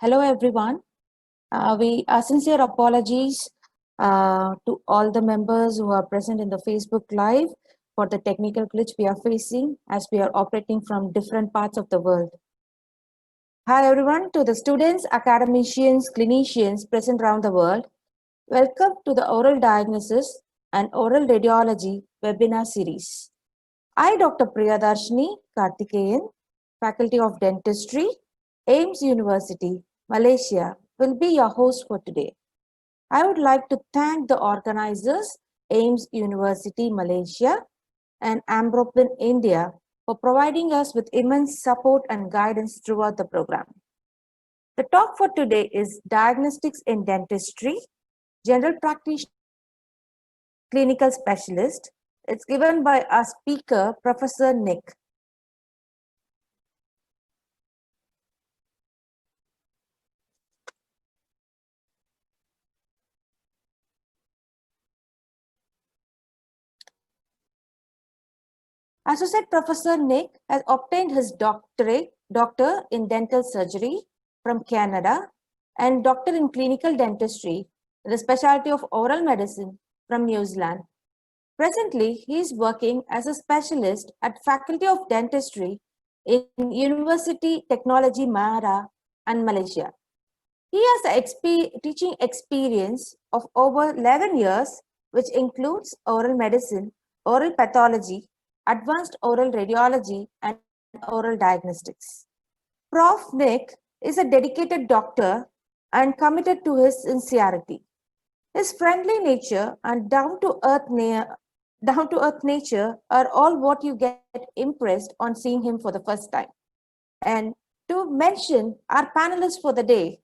Hello, everyone. We sincere apologies to all the members who are present in the Facebook Live for the technical glitch we are facing as we are operating from different parts of the world. Hi, everyone, to the students, academicians, clinicians present around the world. Welcome to the Oral Diagnosis and Oral Radiology webinar series. I, Dr. Priyadarshini Karthikeyan, Faculty of Dentistry, AIMST University, Malaysia, will be your host for today. I would like to thank the organizers, AIMST University, Malaysia, and Amropin, India, for providing us with immense support and guidance throughout the program. The talk for today is Diagnostics in Dentistry, General Practitioner, Clinical Specialist. It's given by our speaker, Professor Nik. Associate Professor Nik has obtained his doctor in dental surgery from Canada and doctor in clinical dentistry in the specialty of oral medicine from New Zealand. Presently, he is working as a specialist at Faculty of Dentistry in University Technology Mahara and Malaysia. He has teaching experience of over 11 years, which includes oral medicine, oral pathology, advanced oral radiology, and oral diagnostics. Prof. Nik is a dedicated doctor and committed to his sincerity. His friendly nature and down-to-earth nature are all what you get impressed on seeing him for the first time. And to mention our panelists for the day,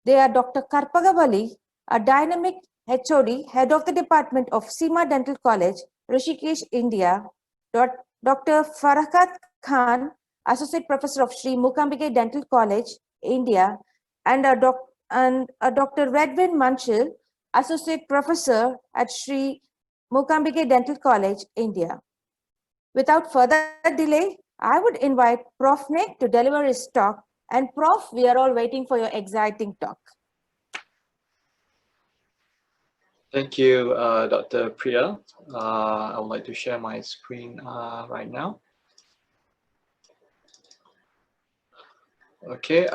they are Dr. Karpagavali, a dynamic HOD, Head of the Department of Seema Dental College, Rishikesh, India, Dr. Farakat Khan, Associate Professor of Sri Mukambike Dental College, India, and Dr. Redwin Manchil, Associate Professor at Sri Mukambike Dental College, India. Without further delay, I would invite Prof. Nik to deliver his talk. And Prof, we are all waiting for your exciting talk. Thank you, Dr. Priya. I would like to share my screen right now. Okay,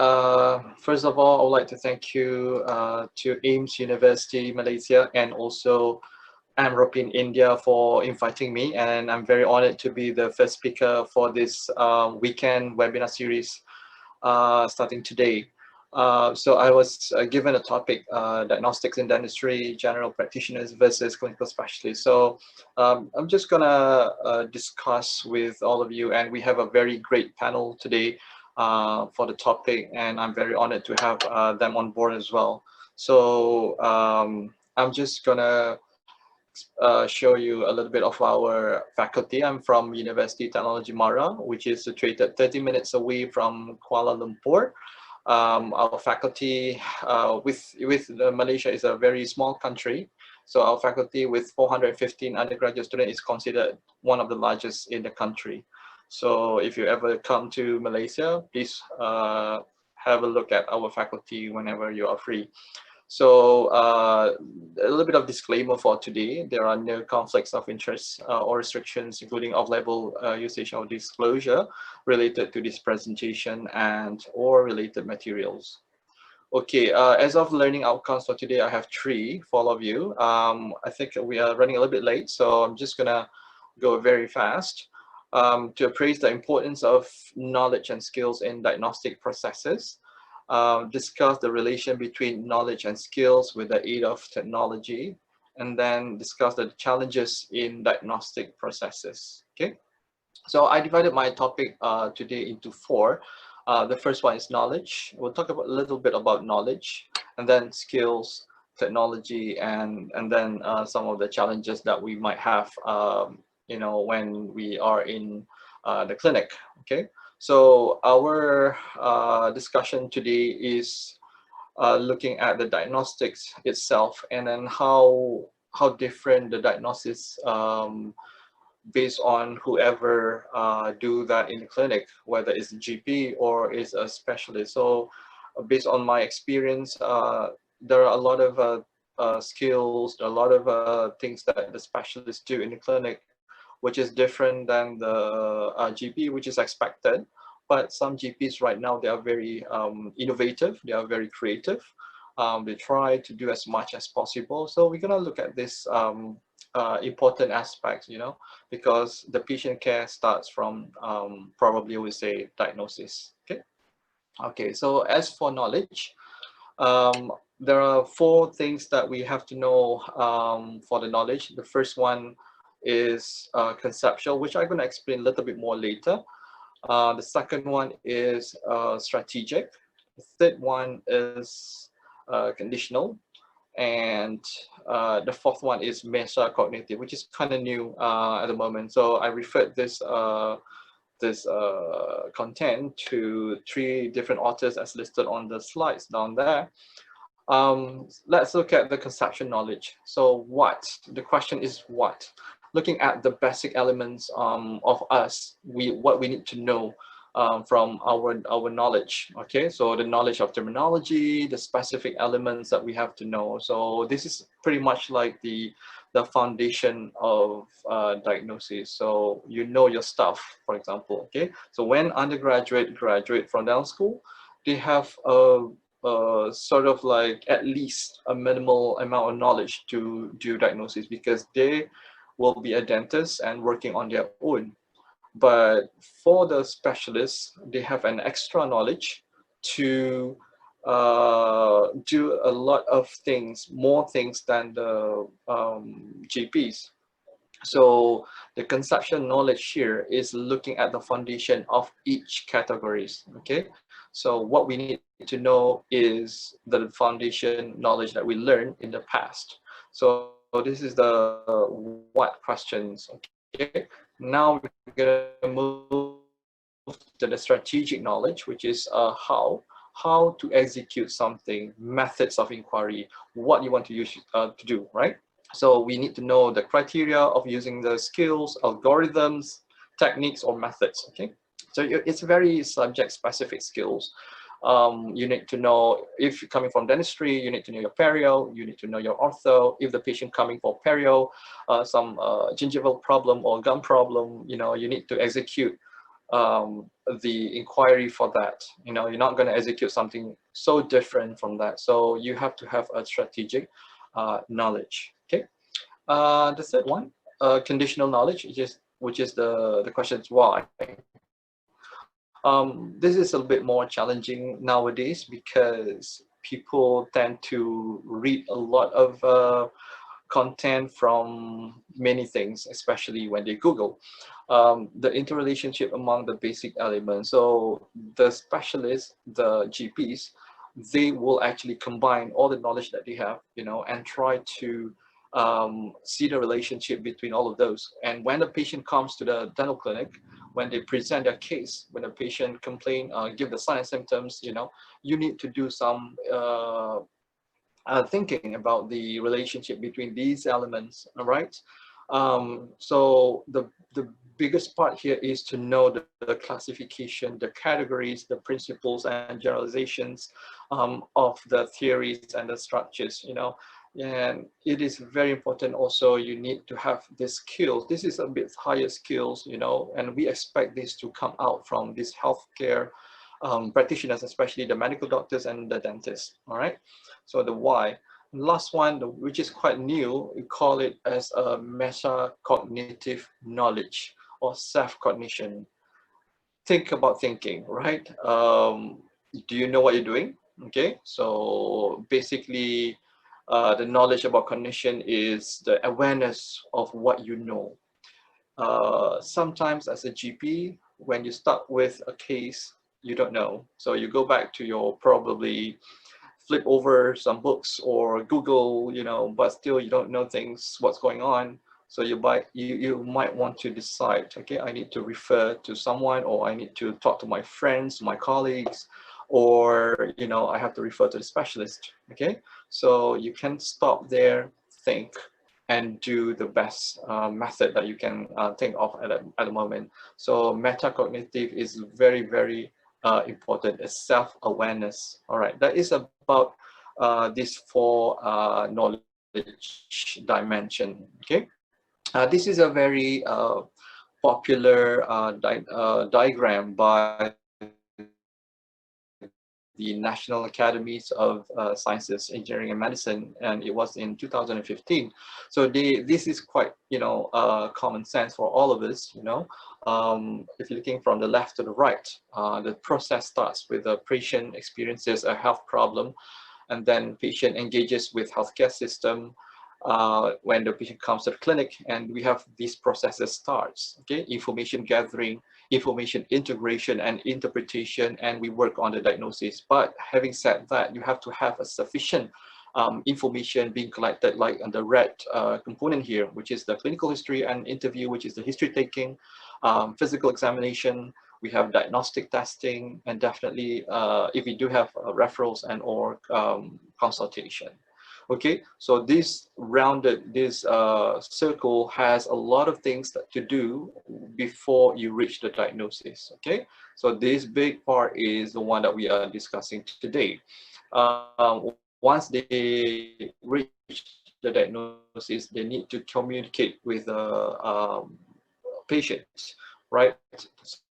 first of all, I would like to thank you to AIMST University, Malaysia, and also Amropin, India for inviting me. And I'm very honored to be the first speaker for this weekend webinar series starting today. So I was given a topic, diagnostics in dentistry, general practitioners versus clinical specialists. So I'm just gonna discuss with all of you, and we have a very great panel today for the topic, and I'm very honored to have them on board as well. So I'm just gonna show you a little bit of our faculty. I'm from University Technology Mara, which is situated 30 minutes away from Kuala Lumpur. Our faculty with Malaysia is a very small country. So our faculty with 415 undergraduate students is considered one of the largest in the country. So if you ever come to Malaysia, please have a look at our faculty whenever you are free. So a little bit of disclaimer for today. There are no conflicts of interest or restrictions, including off-label usage or disclosure related to this presentation and or related materials. Okay, as of learning outcomes for today, I have three for all of you. I think we are running a little bit late, so I'm just gonna go very fast. To appraise the importance of knowledge and skills in diagnostic processes, discuss the relation between knowledge and skills with the aid of technology, and then discuss the challenges in diagnostic processes. Okay, so I divided my topic today into four. The first one is knowledge. We'll talk about a little bit about knowledge, and then skills, technology, and then some of the challenges that we might have you know, when we are in the clinic. Okay, so our discussion today is looking at the diagnostics itself, and then how different the diagnosis based on whoever do that in the clinic, whether it's a GP or is a specialist. So based on my experience, there are a lot of skills, a lot of things that the specialists do in the clinic, which is different than the GP, which is expected. But some GPs right now, they are very innovative, they are very creative. They try to do as much as possible. So we're gonna look at this important aspect, you know, because the patient care starts from probably we say diagnosis. Okay. Okay. So as for knowledge, there are 4 things that we have to know for the knowledge. The first one is conceptual, which I'm going to explain a little bit more later. The second one is strategic. The third one is conditional. And the fourth one is metacognitive, which is kind of new at the moment. So I referred this content to 3 different authors as listed on the slides down there. Let's look at the conceptual knowledge. So what? The question is what? Looking at the basic elements of us, what we need to know from our knowledge. Okay, so the knowledge of terminology, the specific elements that we have to know. So this is pretty much like the foundation of diagnosis. So you know your stuff, for example. Okay, so when undergraduate graduate from down school, they have a sort of like at least a minimal amount of knowledge to do diagnosis, because they will be a dentist and working on their own. But for the specialists, they have an extra knowledge to do a lot of things, more things than the GPs. So the conceptual knowledge here is looking at the foundation of each categories. Okay, so what we need to know is the foundation knowledge that we learned in the past. So this is the what questions. Okay, now we're gonna move to the strategic knowledge, which is how to execute something, methods of inquiry, what you want to use to do, right? So we need to know the criteria of using the skills, algorithms, techniques, or methods. Okay, so it's very subject-specific skills. You need to know, if you're coming from dentistry, you need to know your perio, you need to know your ortho. If the patient coming for perio, some gingival problem or gum problem, you know, you need to execute the inquiry for that. You know, you're not going to execute something so different from that. So you have to have a strategic knowledge. Okay. The third one, conditional knowledge, which is the question is why. This is a bit more challenging nowadays because people tend to read a lot of content from many things, especially when they Google. The interrelationship among the basic elements. So the specialists, the GPs, they will actually combine all the knowledge that they have, you know, and try to see the relationship between all of those. And when the patient comes to the dental clinic, when they present their case, when the patient complain, give the signs and symptoms, you know, you need to do some thinking about the relationship between these elements, all right? So the biggest part here is to know the classification, the categories, the principles and generalizations of the theories and the structures, you know. And it is very important also, you need to have the skills. This is a bit higher skills, you know, and we expect this to come out from these healthcare practitioners, especially the medical doctors and the dentists, all right? So the why. Last one, which is quite new, we call it as a metacognitive knowledge or self-cognition. Think about thinking, right? Do you know what you're doing? Okay, so basically the knowledge about cognition is the awareness of what you know. Sometimes as a GP, when you start with a case, you don't know. So you go back to your probably flip over some books or Google, you know, but still you don't know things, what's going on. So you might want to decide, okay, I need to refer to someone, or I need to talk to my friends, my colleagues, or, you know, I have to refer to the specialist, okay? So you can stop there, think, and do the best method that you can think of at the moment. So metacognitive is very, very important is self-awareness. All right, that is about these four knowledge dimension. Okay, this is a very popular diagram by the National Academies of Sciences, Engineering and Medicine, and it was in 2015. So this is quite, common sense for all of us, if you're looking from the left to the right, the process starts with the patient experiences a health problem, and then patient engages with healthcare system, when the patient comes to the clinic, and we have these processes starts, okay, information gathering, information integration and interpretation, and we work on the diagnosis. But having said that, you have to have a sufficient information being collected, like on the red component here, which is the clinical history and interview, which is the history taking, physical examination, we have diagnostic testing, and definitely if we do have referrals and or consultation. Okay, so this circle has a lot of things that to do before you reach the diagnosis. Okay, so this big part is the one that we are discussing today. Once they reach the diagnosis, they need to communicate with the patient, right?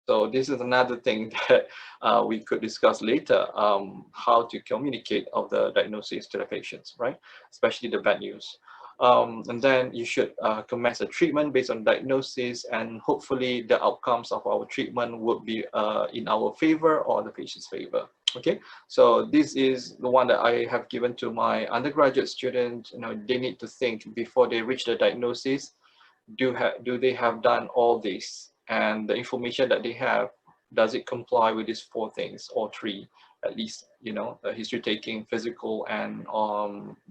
So this is another thing that we could discuss later, how to communicate of the diagnosis to the patients, right? Especially the bad news. And then you should commence a treatment based on diagnosis, and hopefully the outcomes of our treatment would be in our favor or the patient's favor. Okay, so this is the one that I have given to my undergraduate students. They need to think before they reach the diagnosis. Do they have done all this, and the information that they have, does it comply with these four things or three at least, history taking, physical, and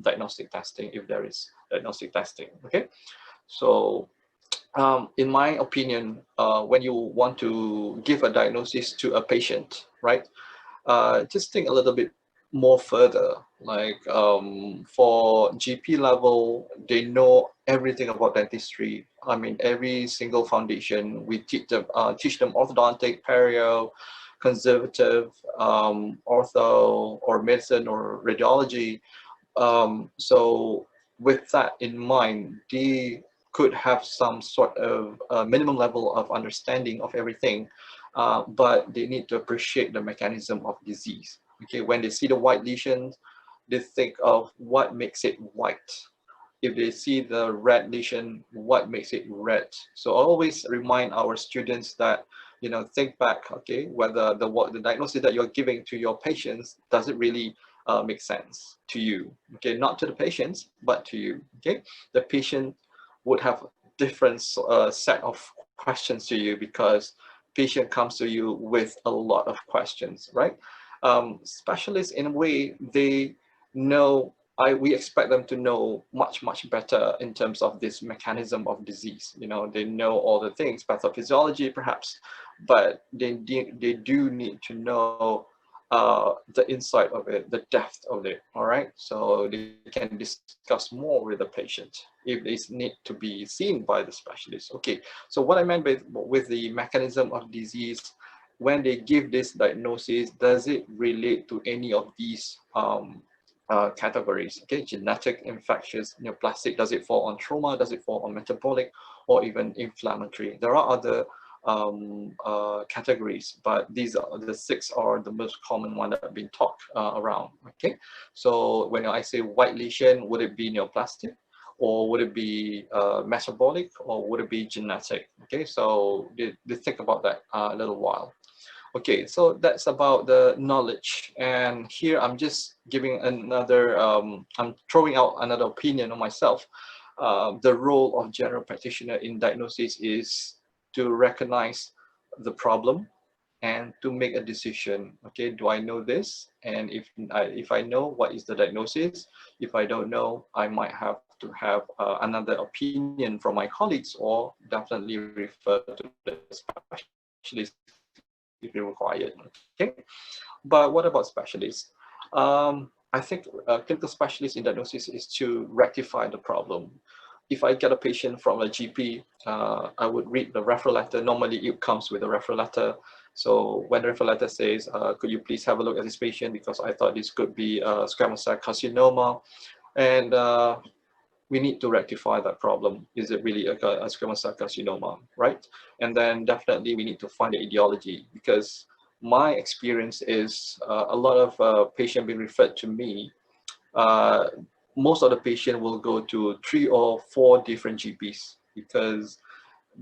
diagnostic testing, if there is diagnostic testing. Okay, so in my opinion, when you want to give a diagnosis to a patient, right, just think a little bit more further, like for GP level, they know everything about dentistry. I mean, every single foundation, we teach them orthodontic, perio, conservative, ortho, or medicine, or radiology. So with that in mind, they could have some sort of minimum level of understanding of everything, but they need to appreciate the mechanism of disease. Okay, when they see the white lesions, they think of what makes it white. If they see the red lesion, what makes it red? So I always remind our students that, think back, okay, whether the diagnosis that you're giving to your patients, does it really make sense to you? Okay, not to the patients, but to you. Okay, the patient would have different set of questions to you, because patient comes to you with a lot of questions, right? Specialists, in a way, they know, we expect them to know much better in terms of this mechanism of disease. They know all the things, pathophysiology perhaps, but they do need to know the insight of it, the depth of it. All right, so they can discuss more with the patient if they need to be seen by the specialist. Okay, so what I meant with the mechanism of disease, when they give this diagnosis, does it relate to any of these categories? Okay, genetic, infectious, neoplastic, does it fall on trauma, does it fall on metabolic, or even inflammatory? There are other categories, but these are the 6 are the most common one that have been talked around. Okay, so when I say white lesion, would it be neoplastic, or would it be metabolic, or would it be genetic? Okay, so they think about that a little while. Okay, so that's about the knowledge, and here I'm just giving another, I'm throwing out another opinion on myself. The role of general practitioner in diagnosis is to recognize the problem and to make a decision. Okay, do I know this? And if I know, what is the diagnosis? If I don't know, I might have to have another opinion from my colleagues, or definitely refer to the specialist if required. Okay, but what about specialists? I think clinical specialist in diagnosis is to rectify the problem. If I get a patient from a GP, I would read the referral letter. Normally it comes with a referral letter, So when the referral letter says, could you please have a look at this patient because I thought this could be squamous cell carcinoma, and we need to rectify that problem. Is it really a squamous cell carcinoma, right? And then definitely we need to find the etiology, because my experience is a lot of patient being referred to me. Uh, most of the patient will go to 3 or 4 different GPs because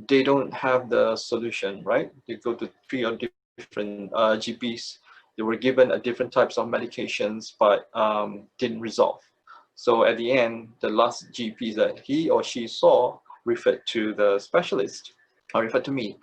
they don't have the solution, right? They go to 3 or different GPs. They were given a different types of medications, but didn't resolve. So at the end, the last GP that he or she saw referred to the specialist, or referred to me.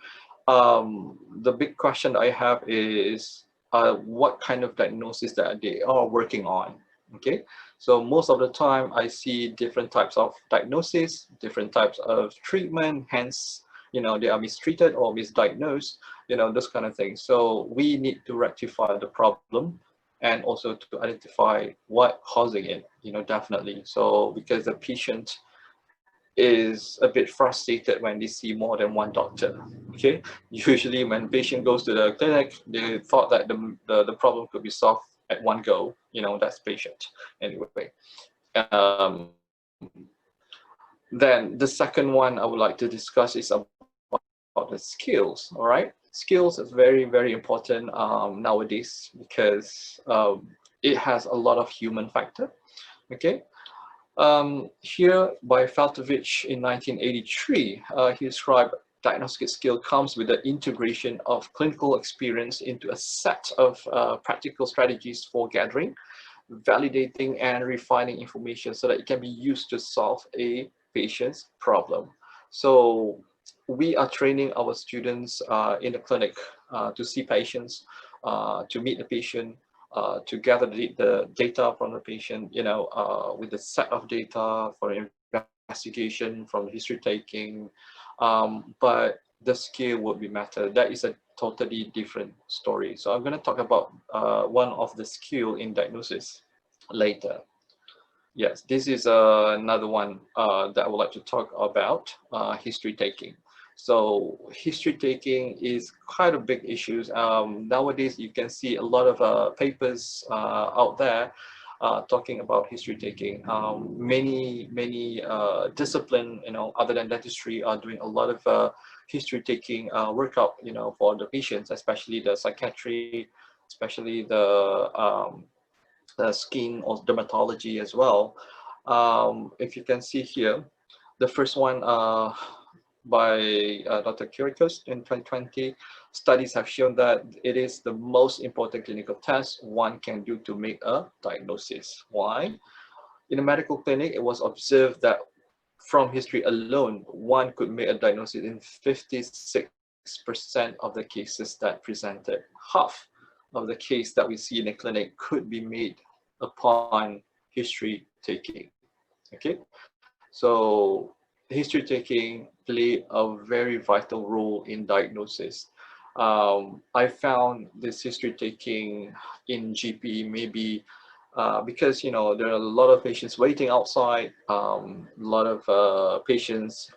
The big question I have is what kind of diagnosis that they are working on. Okay, so most of the time I see different types of diagnosis, different types of treatment, hence, you know, they are mistreated or misdiagnosed, you know, this kind of thing. So we need to rectify the problem and also to identify what causing it, you know, definitely. So because the patient is a bit frustrated when they see more than one doctor. Okay, usually when patient goes to the clinic, they thought that the problem could be solved at one go. You know, that's patient anyway. Then the second one I would like to discuss is about the skills. All right, skills is very, very important nowadays because it has a lot of human factor. Okay, here by Faltovich in 1983, he described diagnostic skill comes with the integration of clinical experience into a set of practical strategies for gathering, validating, and refining information so that it can be used to solve a patient's problem. So we are training our students in the clinic to see patients, to meet the patient, to gather the data from the patient, you know, with the set of data for investigation, from the history taking, but the skill would be matter. That is a totally different story. So I'm going to talk about one of the skill in diagnosis later. Yes, this is another one that I would like to talk about, history taking. So history taking is quite a big issue. Nowadays, you can see a lot of papers out there talking about history taking. Many discipline, you know, other than dentistry, are doing a lot of history taking workup, you know, for the patients, especially the psychiatry, especially the skin or dermatology as well. If you can see here, the first one by Dr. Kirikos in 2020, studies have shown that it is the most important clinical test one can do to make a diagnosis. Why? In a medical clinic, it was observed that from history alone, one could make a diagnosis in 56% of the cases that presented. Half of the case that we see in the clinic could be made upon history taking. Okay, so history taking play a very vital role in diagnosis. I found this history taking in GP maybe because, you know, there are a lot of patients waiting outside, a lot of patients,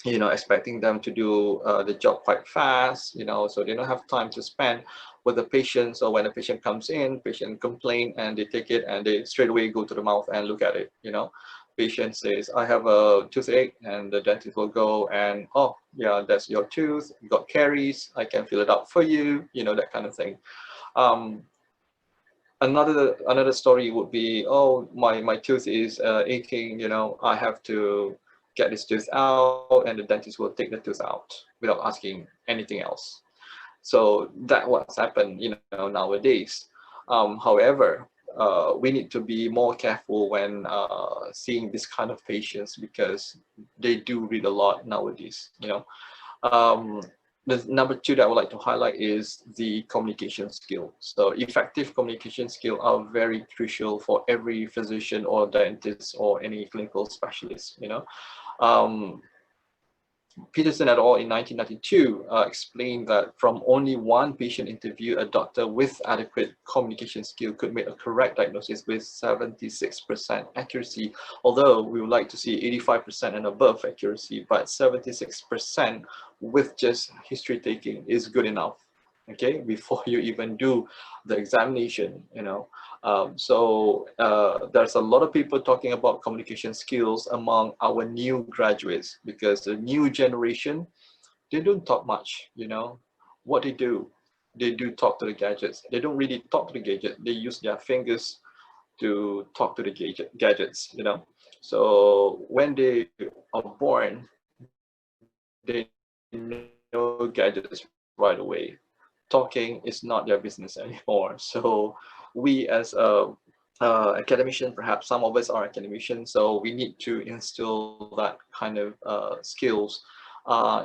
you know, expecting them to do the job quite fast, you know, so they don't have time to spend with the patient. So when a patient comes in, patient complain, and they take it and they straight away go to the mouth and look at it, you know. Patient says, I have a toothache, and the dentist will go and, oh yeah, that's your tooth, you got caries, I can fill it out for you, you know, that kind of thing. Another story would be, oh, my tooth is aching, you know, I have to get this tooth out, and the dentist will take the tooth out without asking anything else. So that what's happened, you know, nowadays. However, we need to be more careful when seeing this kind of patients, because they do read a lot nowadays, you know. The number two that I would like to highlight is the communication skill. So effective communication skill are very crucial for every physician or dentist or any clinical specialist, you know. Peterson et al. In 1992 explained that from only one patient interview, a doctor with adequate communication skill could make a correct diagnosis with 76% accuracy. Although we would like to see 85% and above accuracy, but 76% with just history taking is good enough. okay, before you even do the examination, you know. There's a lot of people talking about communication skills among our new graduates, because the new generation, they don't talk much, you know. What they do talk to the gadgets. They don't really talk to the gadget. They use their fingers to talk to the gadgets, you know. So when they are born, they know gadgets right away. Talking is not their business anymore. So we as a academician, perhaps some of us are academicians, so we need to instill that kind of skills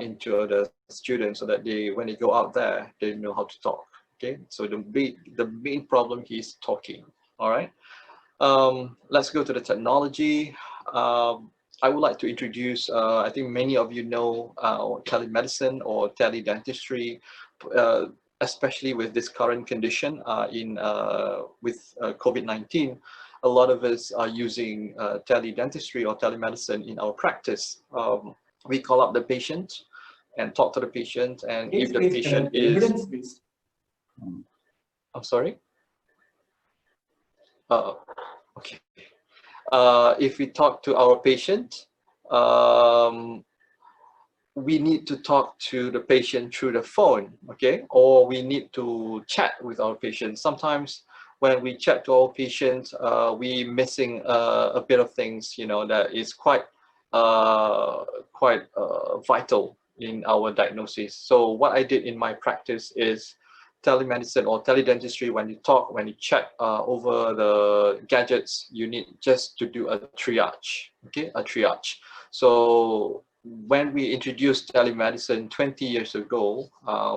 into the students, so that they, when they go out there, they know how to talk. Okay, so the main problem is talking. All right. Let's go to the technology. I would like to introduce, I think many of you know telemedicine or teledentistry, uh, especially with this current condition with COVID-19. A lot of us are using teledentistry or telemedicine in our practice. We call up the patient and talk to the patient, and if the patient is, I'm sorry? Okay. If we talk to our patient, we need to talk to the patient through the phone, okay? Or we need to chat with our patient. Sometimes when we chat to our patient, we missing a bit of things, you know, that is quite vital in our diagnosis. So what I did in my practice is telemedicine or teledentistry. When you talk, when you chat over the gadgets, you need just to do a triage, okay? A triage. So when we introduced telemedicine 20 years ago,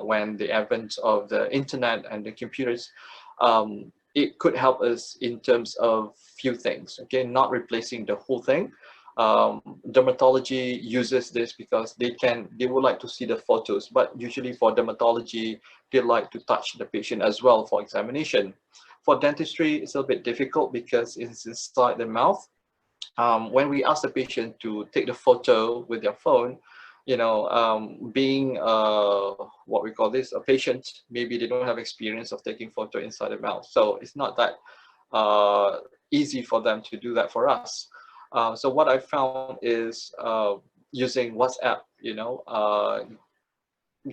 when the advent of the internet and the computers, it could help us in terms of few things, okay? Not replacing the whole thing. Dermatology uses this because they would like to see the photos, but usually for dermatology, they like to touch the patient as well for examination. For dentistry, it's a bit difficult because it's inside the mouth. When we ask the patient to take the photo with their phone, you know, being what we call this, a patient, maybe they don't have experience of taking photo inside the mouth. So it's not that easy for them to do that for us. So what I found is using WhatsApp, you know,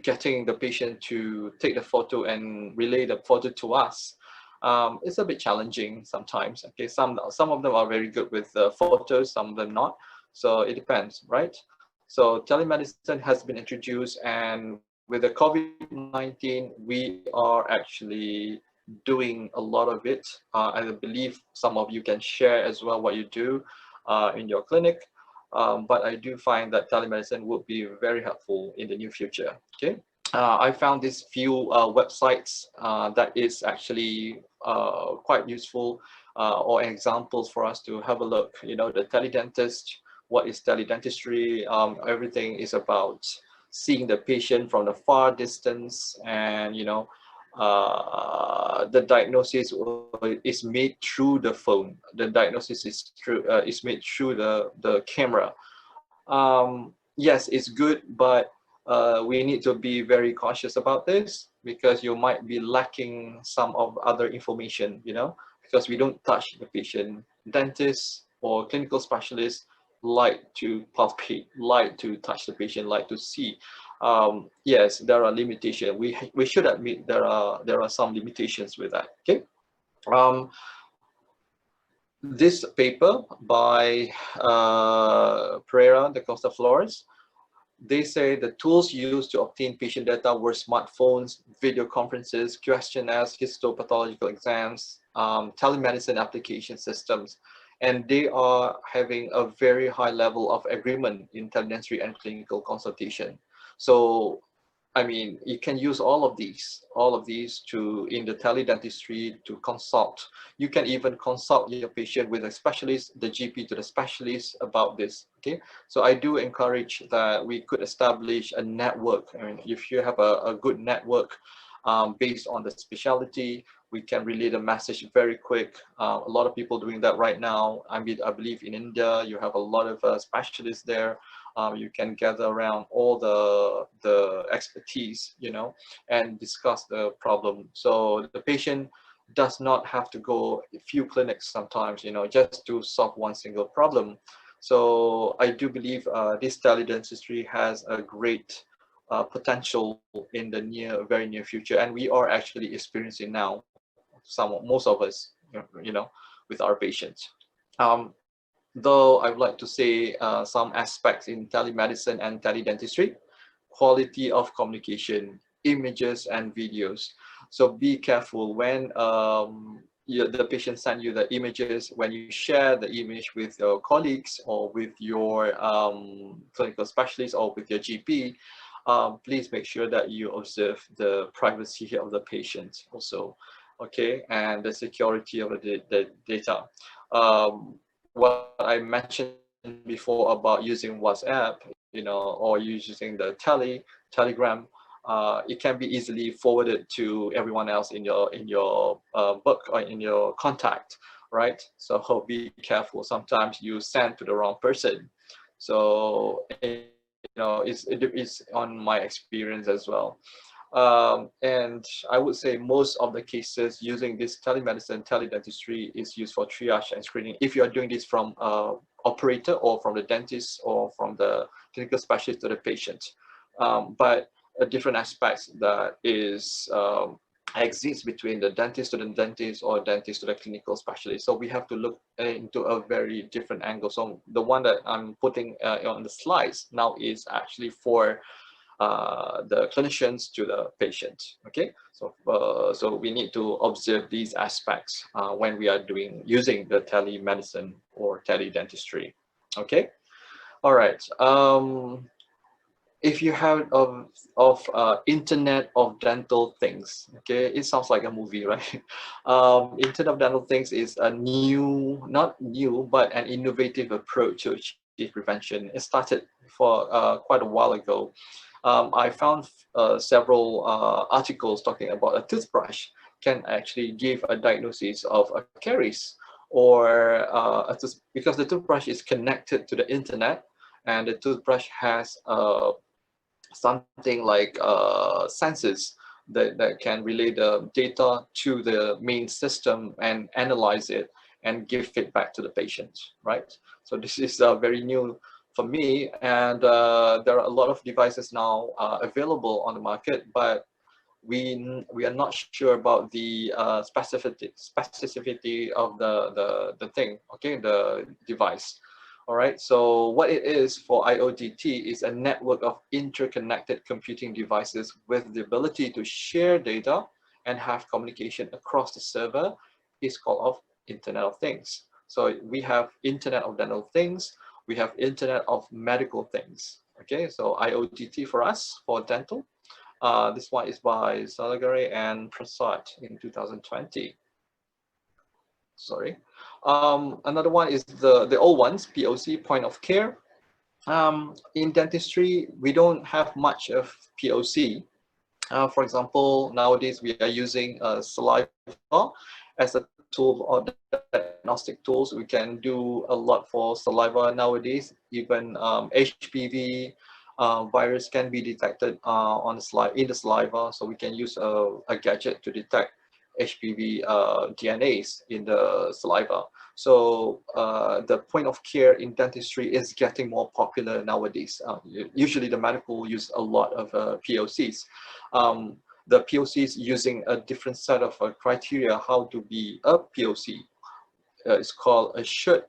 getting the patient to take the photo and relay the photo to us. It's a bit challenging sometimes. Okay, some of them are very good with photos, some of them not. So it depends, right? So telemedicine has been introduced, and with the COVID-19, we are actually doing a lot of it. I believe some of you can share as well what you do in your clinic. But I do find that telemedicine would be very helpful in the near future. Okay. I found these few websites that is actually quite useful or examples for us to have a look. You know, the teledentist, what is teledentistry? Everything is about seeing the patient from the far distance, and you know, the diagnosis is made through the phone. The diagnosis is made through the camera. Yes, it's good, but we need to be very cautious about this, because you might be lacking some of other information, you know, because we don't touch the patient. Dentists or clinical specialists like to palpate, like to touch the patient, like to see. Yes, there are limitations. We should admit there are some limitations with that. Okay. This paper by Pereira da Costa Flores, they say the tools used to obtain patient data were smartphones, video conferences, questionnaires, histopathological exams, telemedicine application systems, and they are having a very high level of agreement in teledentistry and clinical consultation. So I mean, you can use all of these to, in the teledentistry, to consult. You can even consult your patient with a specialist, the GP to the specialist about this, okay? So I do encourage that we could establish a network. I mean, if you have a good network based on the specialty, we can relay the message very quick. A lot of people doing that right now. I mean, I believe in India, you have a lot of specialists there. You can gather around all the expertise, you know, and discuss the problem. So the patient does not have to go a few clinics sometimes, you know, just to solve one single problem. So I do believe this teledentistry has a great potential in the very near future, and we are actually experiencing now, most of us, you know, with our patients. Though I would like to say some aspects in telemedicine and teledentistry: quality of communication, images and videos. So be careful when the patient send you the images, when you share the image with your colleagues or with your clinical specialist or with your GP. Please make sure that you observe the privacy of the patient also, okay, and the security of the data. What I mentioned before about using WhatsApp, you know, or using the Telegram, it can be easily forwarded to everyone else in your book or in your contact, right? So be careful. Sometimes you send to the wrong person. So you know, it's on my experience as well. And I would say most of the cases using this telemedicine, teledentistry is used for triage and screening. If you are doing this from operator or from the dentist or from the clinical specialist to the patient. But a different aspects that is exists between the dentist to the dentist or dentist to the clinical specialist. So we have to look into a very different angle. So the one that I'm putting on the slides now is actually for the clinicians to the patient. Okay, so we need to observe these aspects when we are using the telemedicine or teledentistry. Okay, all right. If you have Internet of Dental Things, okay, it sounds like a movie, right? Internet of Dental Things is a not new, but an innovative approach to achieve prevention. It started for quite a while ago. I found several articles talking about a toothbrush can actually give a diagnosis of a caries, or because the toothbrush is connected to the internet, and the toothbrush has something like sensors that can relay the data to the main system and analyze it and give feedback to the patient, right? So this is very new for me, and there are a lot of devices now available on the market, but we are not sure about the specificity of the thing, okay, the device. All right, so what it is for IoDT is a network of interconnected computing devices with the ability to share data and have communication across the server. Is called of Internet of Things. So we have Internet of Dental Things, we have Internet of Medical Things. Okay, so IoDT for us, for dental. This one is by Salagare and Prasad in 2020. Sorry. Another one is the old ones, POC, point of care. In dentistry, we don't have much of POC. For example, nowadays we are using saliva as a tool or diagnostic tools. We can do a lot for saliva nowadays. Even HPV virus can be detected in the saliva, so we can use a gadget to detect HPV DNAs in the saliva. So the point of care in dentistry is getting more popular nowadays. Usually the medical use a lot of POCs. The POCs using a different set of criteria how to be a POC. It's called a SHOULD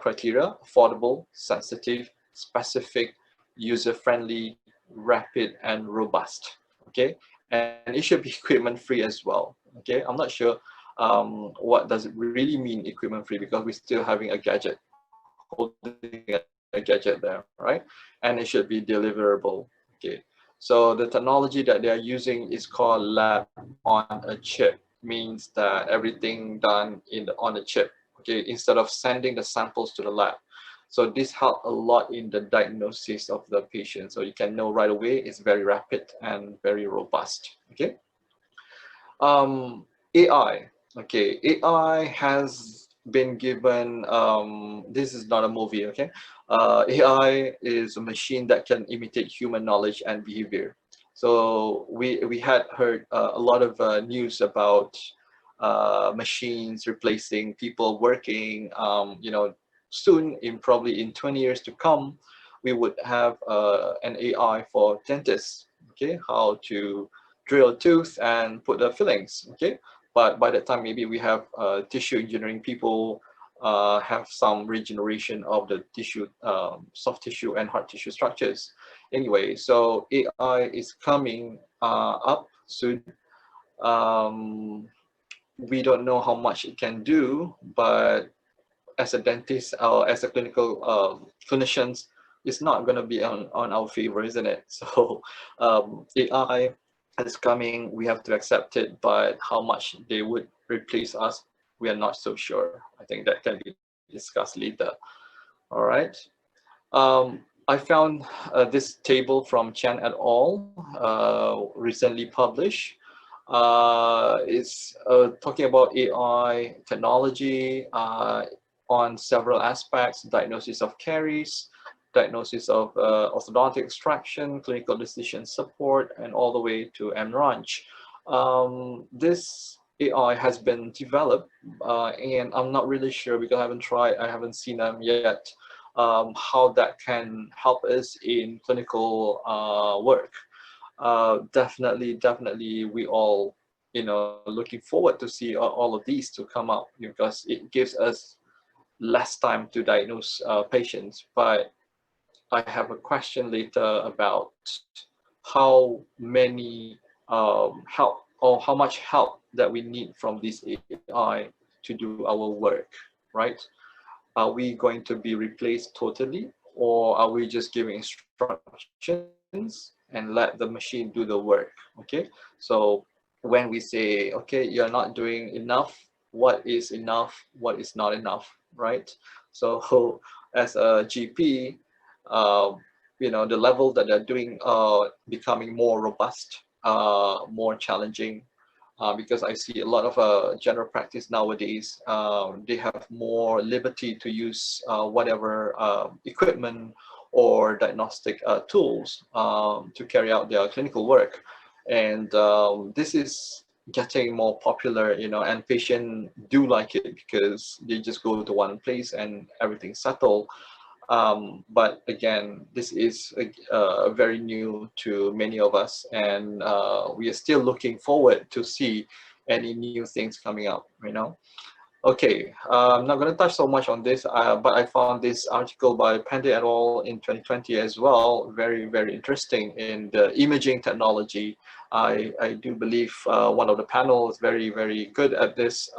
criteria: affordable, sensitive, specific, user-friendly, rapid, and robust. Okay, and it should be equipment-free as well. Okay, I'm not sure what does it really mean equipment-free, because we're still having a gadget, holding a gadget there, right? And it should be deliverable. Okay, so the technology that they are using is called lab on a chip. Means that everything done on a chip. Okay, instead of sending the samples to the lab. So this helps a lot in the diagnosis of the patient. So you can know right away. It's very rapid and very robust. Okay. AI. Okay, AI has been given, this is not a movie, okay? AI is a machine that can imitate human knowledge and behavior. So we had heard a lot of news about machines replacing people working. You know, soon, in probably in 20 years to come, we would have an AI for dentists, okay? How to drill a tooth and put the fillings, okay? But by that time, maybe we have tissue engineering people, have some regeneration of the tissue, soft tissue and hard tissue structures. Anyway, so AI is coming up soon. Um, we don't know how much it can do, but as a dentist or as a clinical clinicians, it's not going to be on our favor, isn't it? So AI is coming, we have to accept it, but how much they would replace us, we are not so sure. I think that can be discussed later. All right. I found this table from Chan et al. Recently published. It's talking about AI technology on several aspects: diagnosis of caries, diagnosis of orthodontic extraction, clinical decision support, and all the way to MRANCH. This AI has been developed, and I'm not really sure because I haven't tried, I haven't seen them yet, how that can help us in clinical work. Definitely, we all, you know, looking forward to see all of these to come up because it gives us less time to diagnose patients. But I have a question later about how many help or how much help that we need from this AI to do our work, right? Are we going to be replaced totally, or are we just giving instructions and let the machine do the work? Okay, so when we say, okay, you're not doing enough, what is enough, what is not enough, right? So as a GP, uh, you know, the level that they're doing becoming more robust, more challenging, because I see a lot of general practice nowadays. They have more liberty to use whatever equipment or diagnostic tools to carry out their clinical work. And this is getting more popular, you know, and patients do like it because they just go to one place and everything's settled. But again, this is very new to many of us, and we are still looking forward to see any new things coming up, you know. Okay, I'm not going to touch so much on this, but I found this article by Pandey et al. In 2020 as well, very interesting in the imaging technology. I do believe one of the panels is very good at this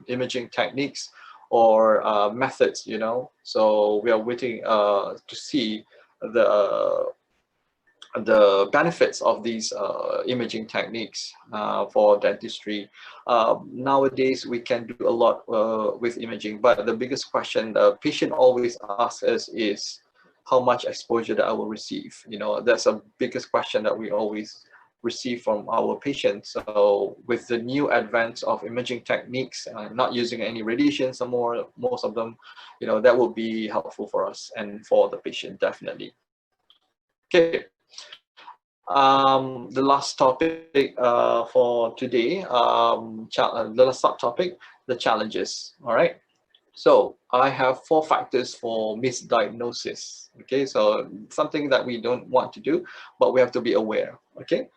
imaging techniques or methods, you know. So we are waiting to see the benefits of these imaging techniques for dentistry. Nowadays, we can do a lot with imaging, but the biggest question the patient always asks us is how much exposure that I will receive. You know, that's the biggest question that we always receive from our patients. So with the new advance of imaging techniques, not using any radiation some more, most of them, you know, that will be helpful for us and for the patient, definitely. Okay. The last topic for today, the last subtopic, the challenges. All right. So I have 4 factors for misdiagnosis. Okay, so something that we don't want to do, but we have to be aware. Okay.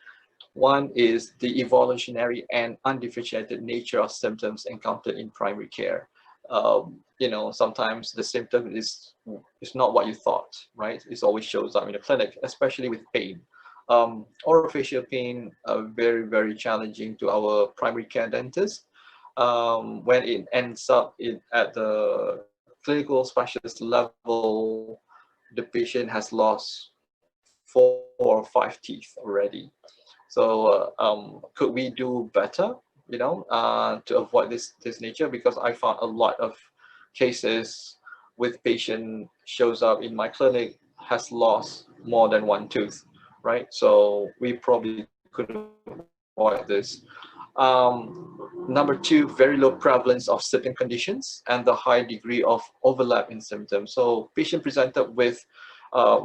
One is the evolutionary and undifferentiated nature of symptoms encountered in primary care. You know, sometimes the symptom is not what you thought, right? It always shows up in the clinic, especially with pain. Orofacial pain are very challenging to our primary care dentists. When it ends up at the clinical specialist level, the patient has lost 4 or 5 teeth already. So could we do better, you know, to avoid this nature? Because I found a lot of cases with patient shows up in my clinic has lost more than 1 tooth, right? So we probably could avoid this. Number two, very low prevalence of certain conditions and the high degree of overlap in symptoms. So patient presented with uh,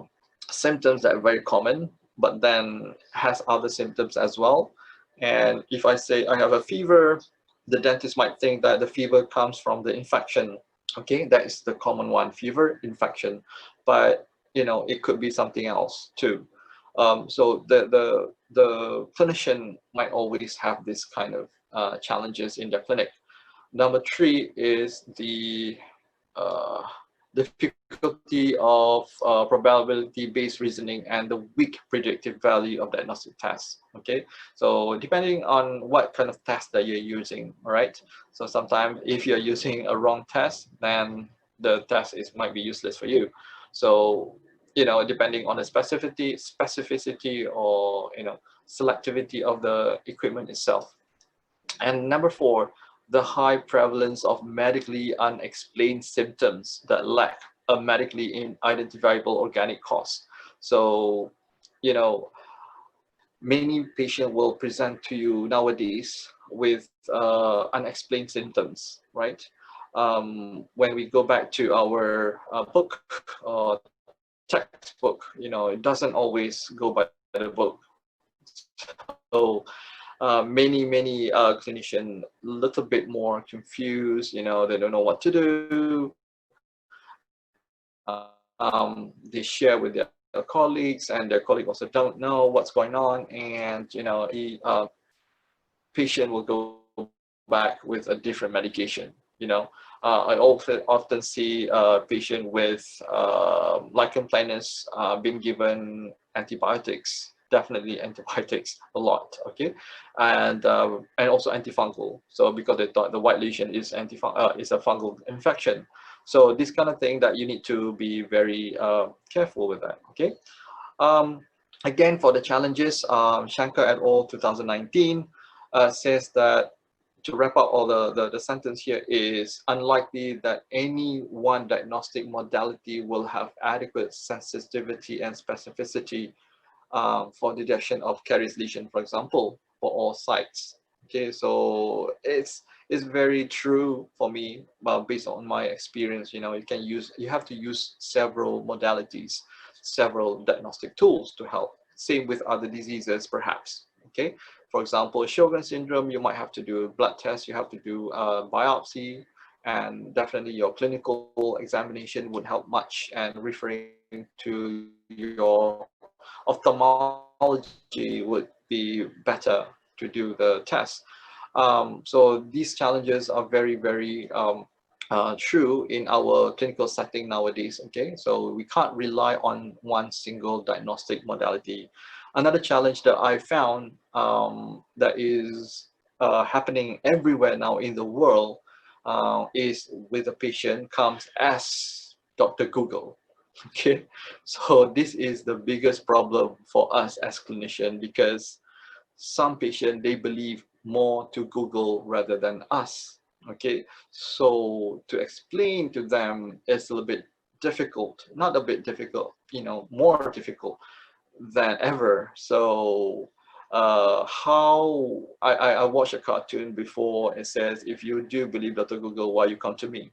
symptoms that are very common, but then has other symptoms as well. And if I say I have a fever, the dentist might think that the fever comes from the infection. Okay, that is the common one, fever, infection. But you know, it could be something else too. So the clinician might always have this kind of challenges in their clinic. Number three is the uh, difficulty of probability-based reasoning and the weak predictive value of diagnostic tests. Okay, so depending on what kind of test that you're using, all right. So sometimes if you're using a wrong test, then the test might be useless for you. So you know, depending on the specificity, or you know, selectivity of the equipment itself. And number four, the high prevalence of medically unexplained symptoms that lack a medically identifiable organic cause. So, you know, many patients will present to you nowadays with unexplained symptoms, right? When we go back to our book or textbook, you know, it doesn't always go by the book. So many clinicians a little bit more confused, you know, they don't know what to do. They share with their colleagues, and their colleagues also don't know what's going on, and you know, the patient will go back with a different medication. You know, I also often see a patient with lichen planus being given antibiotics, definitely antibiotics a lot, okay, and also antifungal. So because they thought the white lesion is is a fungal infection. So this kind of thing that you need to be very careful with that, okay. Um, Again, for the challenges, Shankar et al. 2019 says that, to wrap up all the sentence here, is unlikely that any one diagnostic modality will have adequate sensitivity and specificity for detection of caries lesion, for example, for all sites. Okay, so it's very true for me, based on my experience. You know, you have to use several modalities, several diagnostic tools to help. Same with other diseases, perhaps. Okay, for example, Sjogren's syndrome, you might have to do blood tests, you have to do biopsy, and definitely your clinical examination would help much, and referring to your ophthalmology would be better to do the test. So these challenges are very true in our clinical setting nowadays. Okay, so we can't rely on one single diagnostic modality. Another challenge that I found that is happening everywhere now in the world is with a patient comes as Dr. Google. Okay, so this is the biggest problem for us as clinicians, because some patients, they believe more to Google rather than us. Okay, so to explain to them is a little bit difficult, not a bit difficult, you know, more difficult than ever. So how I watched a cartoon before. It says, if you do believe Dr. Google, why you come to me?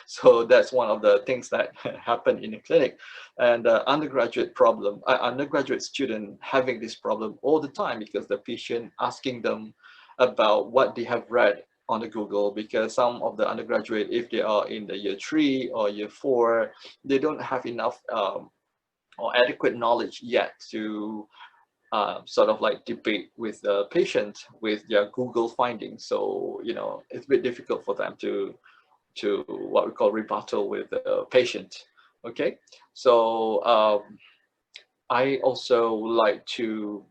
So that's one of the things that happen in the clinic. And undergraduate student having this problem all the time, because the patient asking them about what they have read on the Google, because some of the undergraduate, if they are in the year 3 or year 4, they don't have enough or adequate knowledge yet to sort of like debate with the patient with their Google findings. So, you know, it's a bit difficult for them to what we call rebuttal with the patient. Okay, so I also like to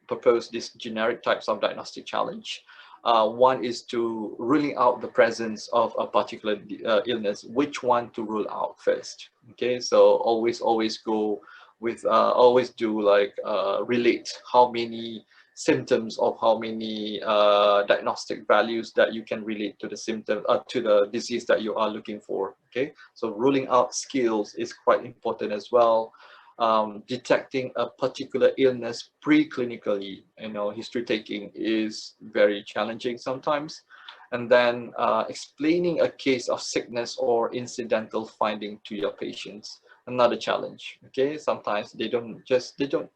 propose these generic types of diagnostic challenge. One is to ruling out the presence of a particular illness. Which one to rule out first? Okay, so always go with always do like relate how many symptoms of how many diagnostic values that you can relate to the symptom to the disease that you are looking for. Okay, so ruling out skills is quite important as well. detecting a particular illness preclinically, history taking is very challenging sometimes. And then explaining a case of sickness or incidental finding to your patients, another challenge. Okay, sometimes they don't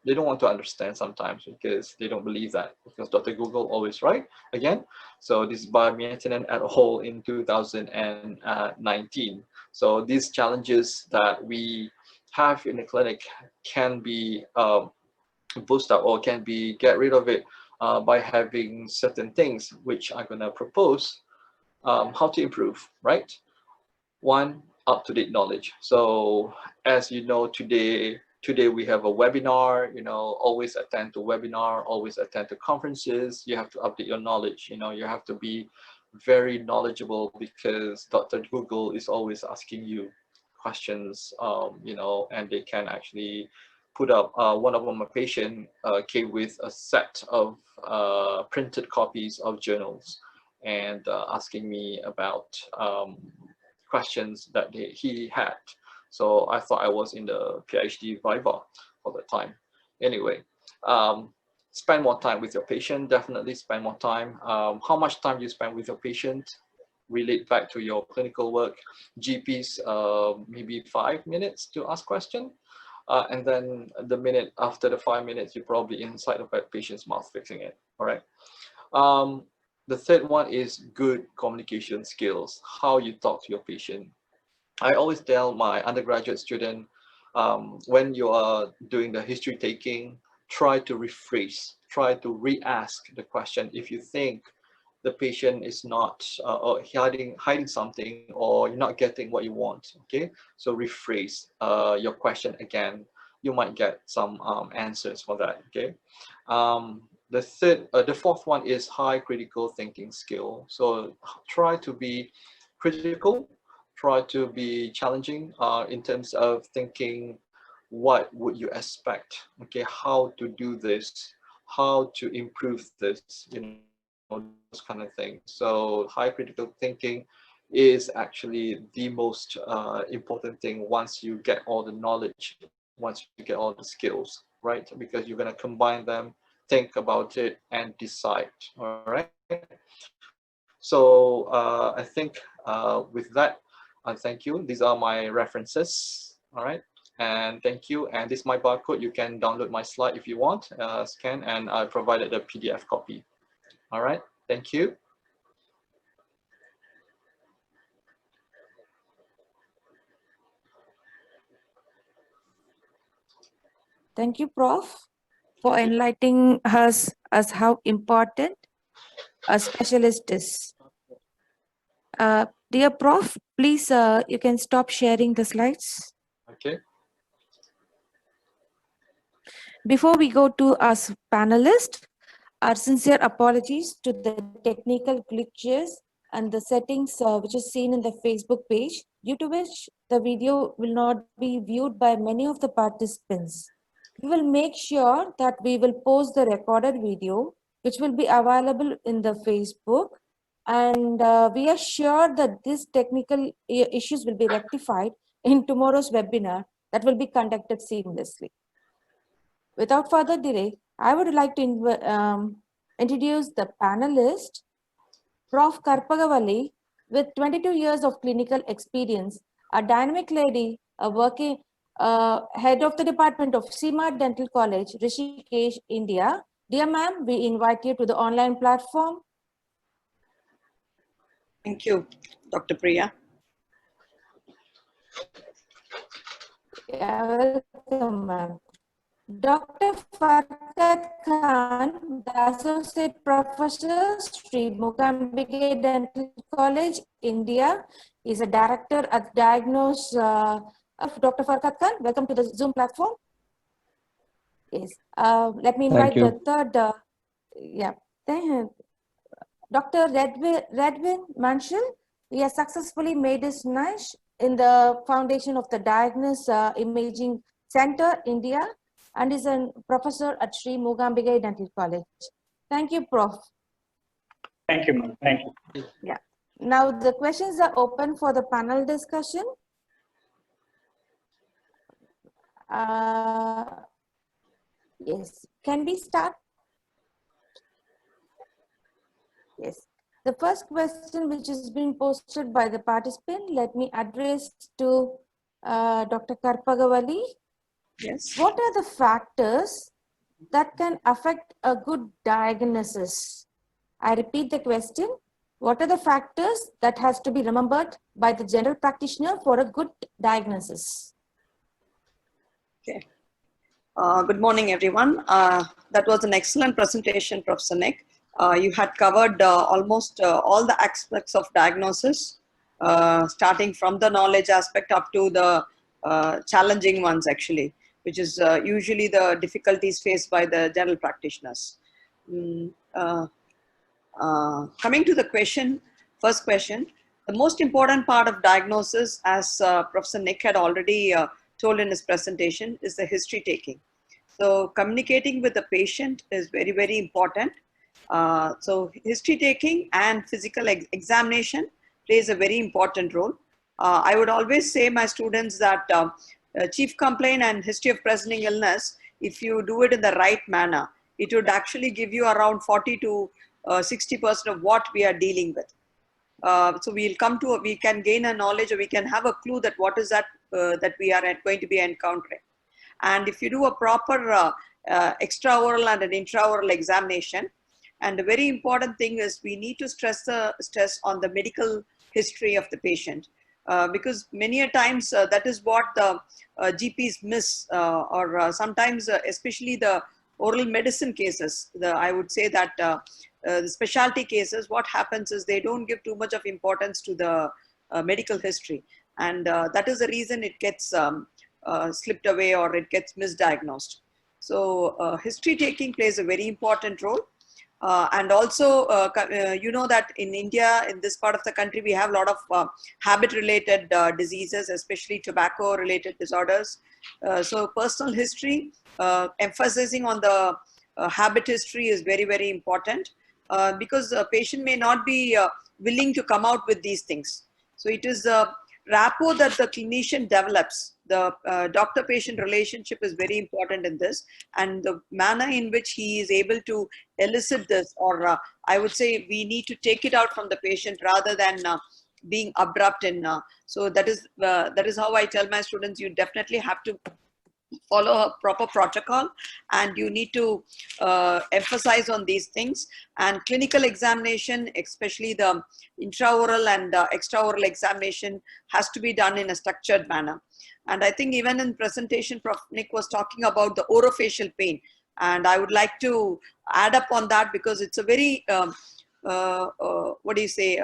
want to understand sometimes because they don't believe that, because Dr. Google always right again. So this is by Miettinen et al. In 2019. So these challenges that we have in the clinic can be boosted up, or can be get rid of it by having certain things which I'm gonna propose how to improve, right? One, up-to-date knowledge. So as you know, today we have a webinar, always attend to webinar, always attend to conferences. You have to update your knowledge, you have to be very knowledgeable, because Dr. Google is always asking you questions, and they can actually put up, one of my patient came with a set of printed copies of journals, and asking me about questions that he had. So I thought I was in the PhD Viva for the time. Anyway, spend more time with your patient, definitely spend more time. How much time you spend with your patient, relate back to your clinical work. GPs, maybe 5 minutes to ask question. And then the minute after the 5 minutes, you're probably inside of that patient's mouth fixing it, all right? The third one is good communication skills, how you talk to your patient. I always tell my undergraduate student, when you are doing the history taking, try to rephrase, try to re-ask the question if you think the patient is not or hiding something, or you're not getting what you want. Okay, so rephrase your question again. You might get some answers for that. Okay, the fourth one is high critical thinking skill. So try to be critical, try to be challenging in terms of thinking, what would you expect? Okay, how to do this, how to improve this, those kind of things. So high critical thinking is actually the most important thing once you get all the knowledge, once you get all the skills, right? Because you're going to combine them, think about it, and decide. All right. So I think with that, thank you. These are my references. All right. And thank you. And this is my barcode. You can download my slide if you want, scan, and I provided a PDF copy. All right. Thank you. Thank you, Prof, for enlightening us as how important a specialist is. Dear Prof, please, you can stop sharing the slides. Okay. Before we go to our panelists, our sincere apologies to the technical glitches and the settings which is seen in the Facebook page, due to which the video will not be viewed by many of the participants. We will make sure that we will post the recorded video, which will be available in the Facebook, and we are sure that these technical issues will be rectified in tomorrow's webinar that will be conducted seamlessly. Without further delay, I would like to introduce the panelist, Prof. Karpagavalli, with 22 years of clinical experience, a dynamic lady, a working head of the Department of CMAT Dental College, Rishikesh, India. Dear ma'am, we invite you to the online platform. Thank you, Dr. Priya. Yeah, welcome, ma'am. Dr. Farkat Khan, the Associate Professor, Sri Mugambige Dental College, India, is a director at Diagnosis. Dr. Farkat Khan, welcome to the Zoom platform. Yes, let me invite the third. Dr. Redwin Manshall. He has successfully made his niche in the foundation of the Diagnosis Imaging Center, India, and is a professor at Sri Mugambige Dental College. Thank you, Prof. Thank you, ma'am. Thank you. Yeah. Now the questions are open for the panel discussion. Yes, can we start? Yes. The first question which is being posted by the participant, let me address to Dr. Karpagavali. Yes. What are the factors that can affect a good diagnosis? I repeat the question. What are the factors that has to be remembered by the general practitioner for a good diagnosis? Okay. Good morning, everyone. That was an excellent presentation, Professor Nik. You had covered almost all the aspects of diagnosis, starting from the knowledge aspect up to the challenging ones, actually, which is usually the difficulties faced by the general practitioners. Coming to the question, first question, the most important part of diagnosis, as Professor Nik had already told in his presentation, is the history taking. So communicating with the patient is very, very important. So history taking and physical examination plays a very important role. I would always say my students that chief complaint and history of presenting illness, if you do it in the right manner, it would actually give you around 40 to 60% of what we are dealing with. So we can gain a knowledge, or we can have a clue that what is that that we are going to be encountering. And if you do a proper extraoral and an intraoral examination, and the very important thing is we need to stress on the medical history of the patient, because many a times that is what the GPs miss, or sometimes especially the oral medicine cases. I would say that the specialty cases, what happens is they don't give too much of importance to the medical history, and that is the reason it gets slipped away or it gets misdiagnosed. So history taking plays a very important role. And also, you know that in India, in this part of the country, we have a lot of habit-related diseases, especially tobacco-related disorders. So personal history, emphasizing on the habit history is very, very important, because the patient may not be willing to come out with these things. So it is the rapport that the clinician develops. The doctor-patient relationship is very important in this, and the manner in which he is able to elicit this, or I would say we need to take it out from the patient rather than being abrupt. So that is how I tell my students, you definitely have to follow a proper protocol, and you need to emphasize on these things. And clinical examination, especially the intraoral and extraoral examination, has to be done in a structured manner. And I think even in presentation, Prof. Nik was talking about the orofacial pain, and I would like to add up on that, because it's a very what do you say,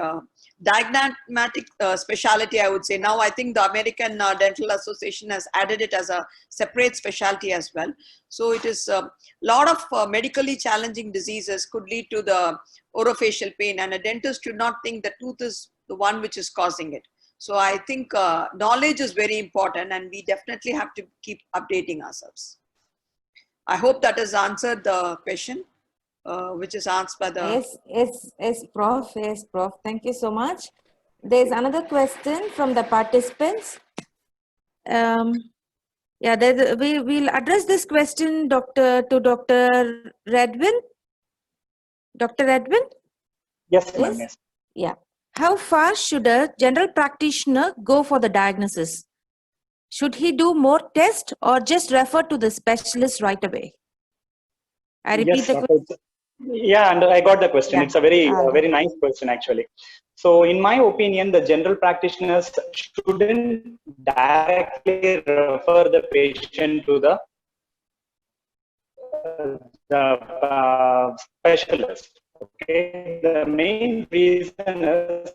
diagnostic specialty, I would say. Now I think the American Dental Association has added it as a separate specialty as well. So it is a lot of medically challenging diseases could lead to the orofacial pain, and a dentist should not think the tooth is the one which is causing it. So I think knowledge is very important, and we definitely have to keep updating ourselves. I hope that has answered the question, which is asked by the... Yes, Prof. Yes, Prof. Thank you so much. There's another question from the participants. Yeah, we'll address this question, Dr. Redwin. Dr. Redwin? Yes, ma'am. Yes. Yeah. How far should a general practitioner go for the diagnosis? Should he do more tests or just refer to the specialist right away? I repeat the question. Yeah, and I got the question. Yeah. It's a very nice question, actually. So in my opinion, the general practitioners shouldn't directly refer the patient to the specialist. Okay, the main reason is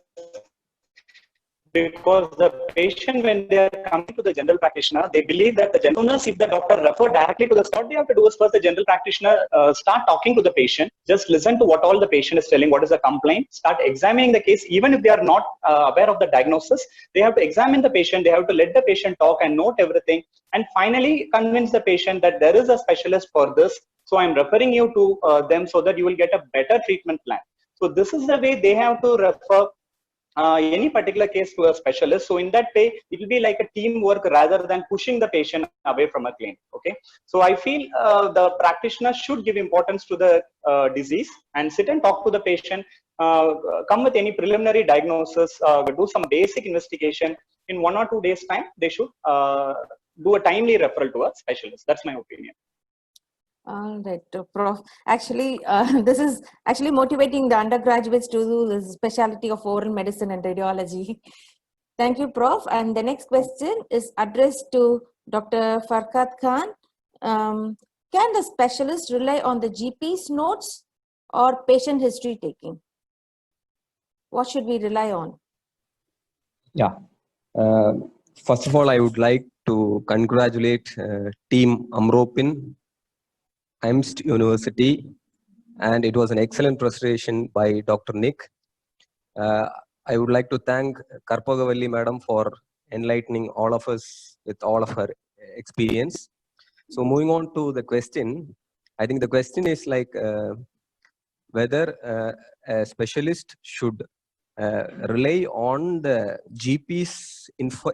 because the patient, when they are coming to the general practitioner, they believe that the general, if the doctor refer directly to the, what they have to do is first the general practitioner start talking to the patient, just listen to what all the patient is telling, what is the complaint, start examining the case. Even if they are not aware of the diagnosis, they have to examine the patient, they have to let the patient talk and note everything, and finally convince the patient that there is a specialist for this, so I'm referring you to them so that you will get a better treatment plan. So this is the way they have to refer any particular case to a specialist. So in that way, it will be like a teamwork rather than pushing the patient away from a clinic. Okay. So I feel the practitioner should give importance to the disease and sit and talk to the patient, come with any preliminary diagnosis, do some basic investigation. In 1 or 2 days time, they should do a timely referral to a specialist. That's my opinion. All right, Prof. Actually, this is actually motivating the undergraduates to do the specialty of oral medicine and radiology. Thank you, Prof. And the next question is addressed to Dr. Farkad Khan. Can the specialist rely on the GP's notes or patient history taking? What should we rely on? Yeah. First of all, I would like to congratulate team Amropin, AIMST University, and it was an excellent presentation by Dr. Nik. I would like to thank Karpagavalli madam for enlightening all of us with all of her experience. So moving on to the question, I think the question is like whether a specialist should rely on the GP's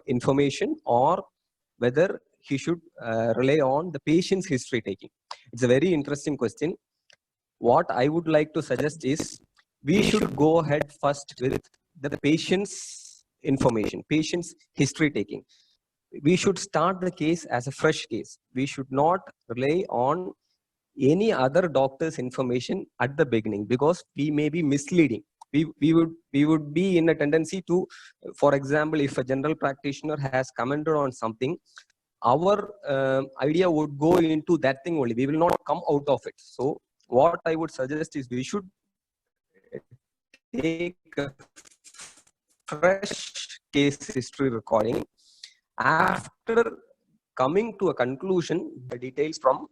information or whether he should rely on the patient's history taking. It's a very interesting question. What I would like to suggest is we should go ahead first with the patient's information, patient's history taking. We should start the case as a fresh case. We should not rely on any other doctor's information at the beginning because we may be misleading. We would be in a tendency to, for example, if a general practitioner has commented on something, our idea would go into that thing only. We will not come out of it. So what I would suggest is we should take a fresh case history recording after coming to a conclusion, the details from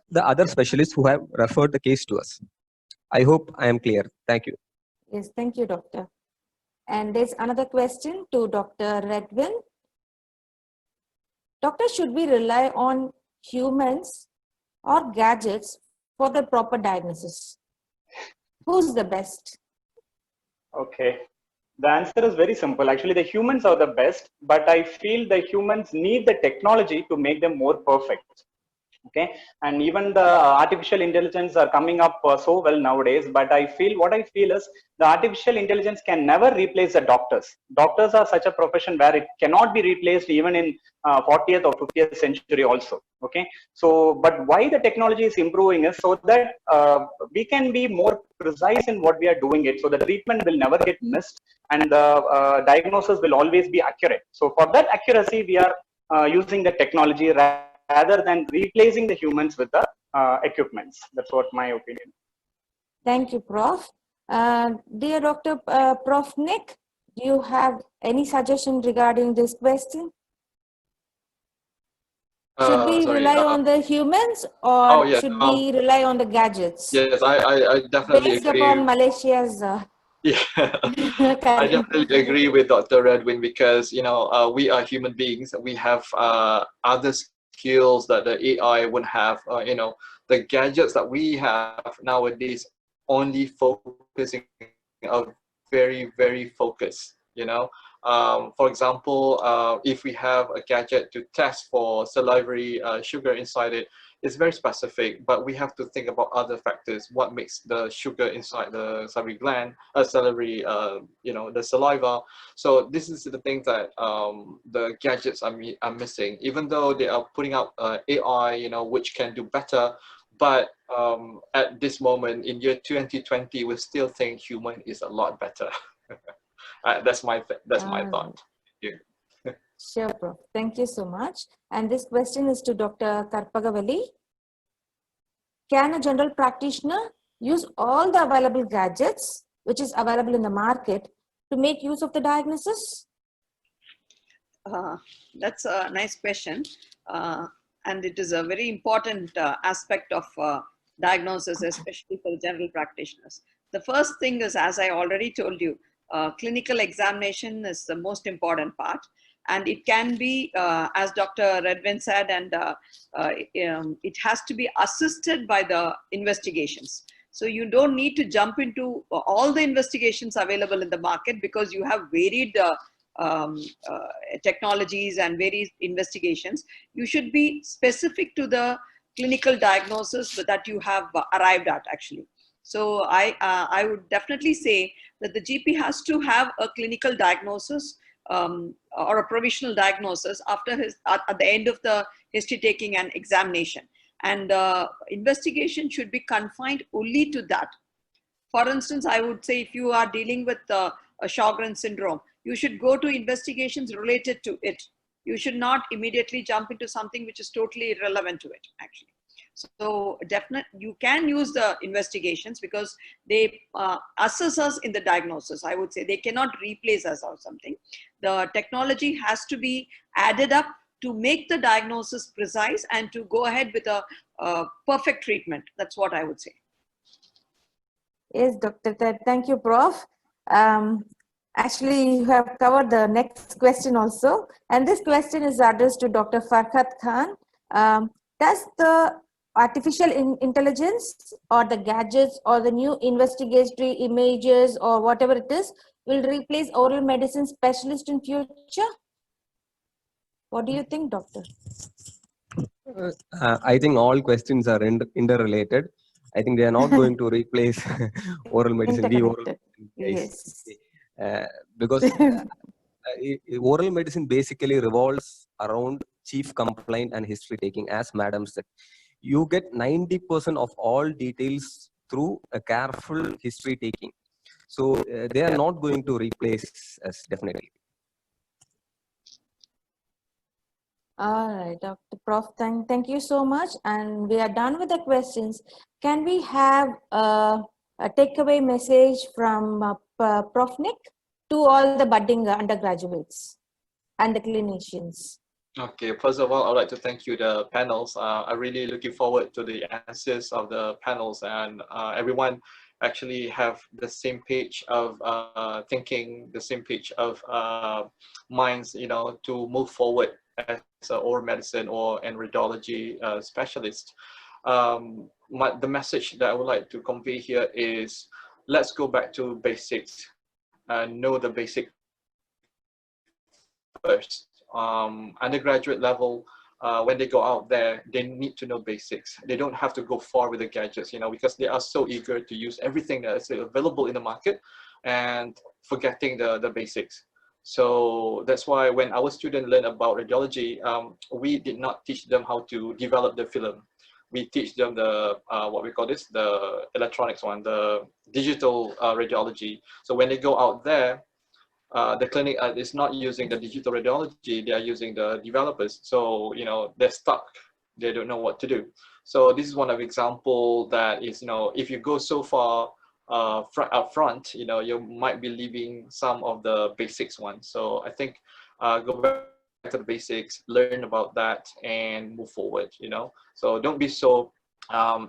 the other specialists who have referred the case to us. I hope I am clear. Thank you. Yes, thank you, doctor. And there's another question to Dr. Redwin. Doctor, should we rely on humans or gadgets for the proper diagnosis? Who's the best? Okay. The answer is very simple. Actually, the humans are the best, but I feel the humans need the technology to make them more perfect. Okay, and even the artificial intelligence are coming up so well nowadays, but what I feel is the artificial intelligence can never replace the doctors. Doctors are such a profession where it cannot be replaced even in 40th or 50th century also. Okay, so but why the technology is improving is so that we can be more precise in what we are doing it, so the treatment will never get missed and the diagnosis will always be accurate. So for that accuracy, we are using the technology rather than replacing the humans with the equipments. That's what my opinion. Thank you, Prof. Dear Dr. Prof. Nik, do you have any suggestion regarding this question? Should we rely on the humans or should we rely on the gadgets? Yes, I definitely based agree. Upon Malaysia's yeah, I definitely agree with Dr. Redwin because, you know, we are human beings. We have other skills that the AI wouldn't have. You know, the gadgets that we have nowadays only focusing are very, very focused, you know. For example, if we have a gadget to test for salivary sugar inside it, it's very specific, but we have to think about other factors. What makes the sugar inside the salivary gland, you know, the saliva. So this is the thing that the gadgets are missing. Even though they are putting out AI, you know, which can do better, but at this moment in year 2020, we still think human is a lot better. That's my thought. Yeah. Sure, Prof. Thank you so much. And this question is to Dr. Karpagavalli. Can a general practitioner use all the available gadgets which is available in the market to make use of the diagnosis? That's a nice question. And it is a very important aspect of diagnosis, especially for general practitioners. The first thing is, as I already told you, clinical examination is the most important part. And it can be, as Dr. Redwin said, and it has to be assisted by the investigations. So you don't need to jump into all the investigations available in the market, because you have varied technologies and various investigations. You should be specific to the clinical diagnosis that you have arrived at, actually. So I would definitely say that the GP has to have a clinical diagnosis or a provisional diagnosis after at the end of the history taking and examination. And investigation should be confined only to that. For instance, I would say if you are dealing with a Sjogren syndrome, you should go to investigations related to it. You should not immediately jump into something which is totally irrelevant to it, actually. So definitely you can use the investigations, because they assess us in the diagnosis. I would say they cannot replace us or something. The technology has to be added up to make the diagnosis precise and to go ahead with a perfect treatment. That's what I would say. Yes, Dr. Ted. Thank you, Prof. Actually, you have covered the next question also. And this question is addressed to Dr. Farhat Khan. Does the artificial intelligence or the gadgets or the new investigatory images or whatever it is will replace oral medicine specialist in future? What do you think, doctor? I think all questions are interrelated. I think they are not going to replace oral medicine. Yes. Because oral medicine basically revolves around chief complaint and history taking, as Madam said. You get 90% of all details through a careful history taking. So they are not going to replace us, definitely. All right, Dr. Prof, thank you so much. And we are done with the questions. Can we have a takeaway message from Prof. Nik to all the budding undergraduates and the clinicians? Okay, first of all, I'd like to thank you, the panels. I'm really looking forward to the answers of the panels, and everyone actually have the same page of thinking, the same page of minds, you know, to move forward as an oral medicine and radiology specialist. The message that I would like to convey here is, let's go back to basics and know the basic first. Undergraduate level, when they go out there, they need to know basics. They don't have to go far with the gadgets, you know, because they are so eager to use everything that is available in the market and forgetting the basics. So that's why when our students learn about radiology, we did not teach them how to develop the film. We teach them the, what we call this, the electronics one, the digital radiology. So when they go out there, the clinic is not using the digital radiology, they are using the developers. So, you know, they're stuck. They don't know what to do. So this is one of the example that is, you know, if you go so far up front, you know, you might be leaving some of the basics ones. So I think go back to the basics, learn about that and move forward, you know. So don't be so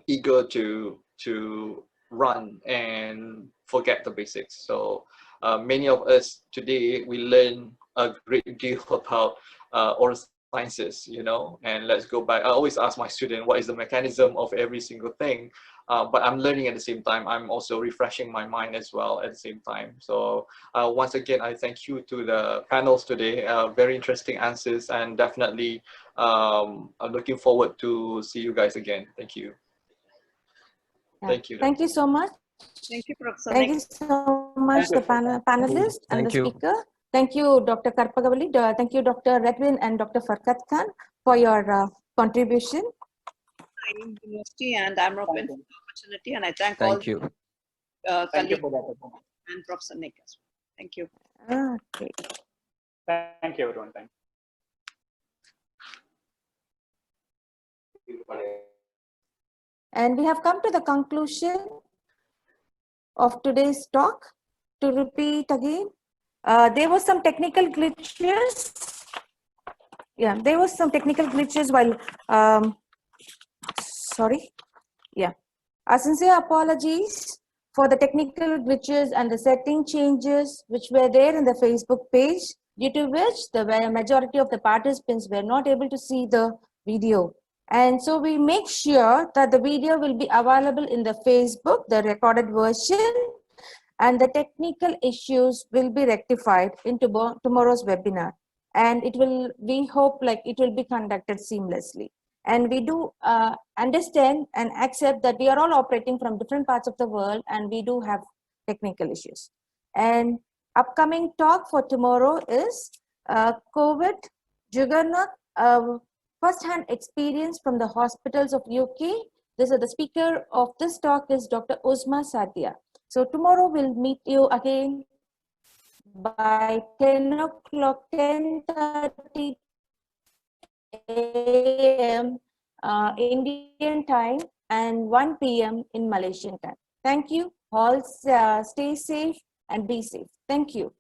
eager to run and forget the basics. So many of us today, we learn a great deal about oral sciences, you know, and let's go back. I always ask my student, what is the mechanism of every single thing? But I'm learning at the same time. I'm also refreshing my mind as well at the same time. So once again, I thank you to the panels today. Very interesting answers, and definitely I'm looking forward to see you guys again. Thank you. Yeah. Thank you. Thank you so much. Thank you, Professor. Thank you so much, the panelists and the speaker. Thank you, Dr. Karpagavali. Thank you, Dr. Redwin and Dr. Farhat Khan for your contribution. AIMST University and Amropin for the opportunity, and I thank all you. colleagues and Professor Nik as well. Thank you. Okay. Thank you, everyone. Thank you. And we have come to the conclusion of today's talk. To repeat again, there was some technical glitches. Yeah, there was some technical glitches while, sorry. Yeah, our sincere apologies for the technical glitches and the setting changes which were there in the Facebook page, due to which the majority of the participants were not able to see the video. And so we make sure that the video will be available in the Facebook, the recorded version, and the technical issues will be rectified in tomorrow's webinar. And it will, we hope like it will be conducted seamlessly. And we do understand and accept that we are all operating from different parts of the world and we do have technical issues. And upcoming talk for tomorrow is COVID juggernaut, first-hand experience from the hospitals of UK. The speaker of this talk is Dr. Uzma Sadia. So tomorrow we'll meet you again by 10 o'clock, 10:30 a.m. Indian time and 1 p.m. in Malaysian time. Thank you. All stay safe and be safe. Thank you.